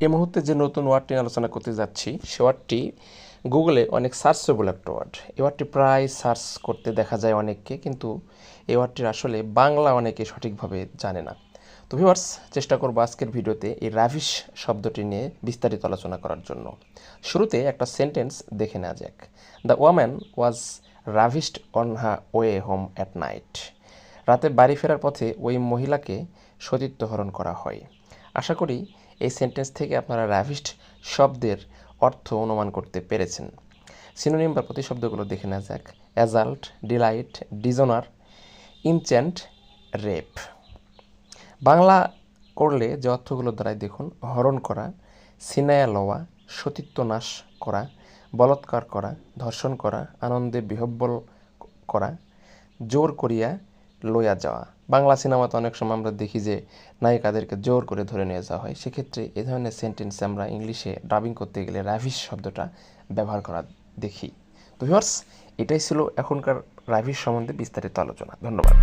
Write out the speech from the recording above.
এই মুহূর্তে যে নতুন ওয়ার্ডটি নিয়ে আলোচনা করতে যাচ্ছি সে ওয়ার্ডটি গুগলে অনেক সার্চেবল একটা ওয়ার্ড। এই ওয়ার্ডটি প্রায় সার্চ করতে দেখা যায় অনেককে, কিন্তু এই ওয়ার্ডটির আসলে বাংলা অনেকে সঠিকভাবে জানে না। তো ভিউয়ার্স, চেষ্টা করবো আজকের ভিডিওতে এই রাভিশ শব্দটি নিয়ে বিস্তারিত আলোচনা করার জন্য। শুরুতে একটা সেন্টেন্স দেখে নেওয়া যাক। The woman was ravished on her way home at night. রাতে বাড়ি ফেরার পথে ওই মহিলাকে সতীত্ব হরণ করা হয়। আশা করি এই সেন্টেন্স থেকে আপনারা রাভিশড শব্দের অর্থ অনুমান করতে পেরেছেন। সিনোনিম বা প্রতিশব্দগুলো দেখে নেওয়া যাক। অ্যাজাল্ট, ডিলাইট, ডিজনার, ইনচ্যান্ট, রেপ। বাংলা করলে যে অর্থগুলো দ্বারাই দেখুন: হরণ করা, ছিনায়া লওয়া, সতীত্ব নাশ করা, বলৎকার করা, ধর্ষণ করা, আনন্দে বিহ্বল করা, জোর করিয়া লইয়া যাওয়া। বাংলা সিনেমাতে অনেক সময় আমরা দেখি যে নায়িকাদেরকে জোর করে ধরে নিয়ে যাওয়া হয়। সেক্ষেত্রে এ ধরনের সেন্টেন্সে আমরা ইংলিশে ডাবিং করতে গেলে রাভিশ শব্দটা ব্যবহার করা দেখি। তো ভিউয়ার্স, এটাই ছিল এখনকার রাভিশ সম্বন্ধে বিস্তারিত আলোচনা। ধন্যবাদ।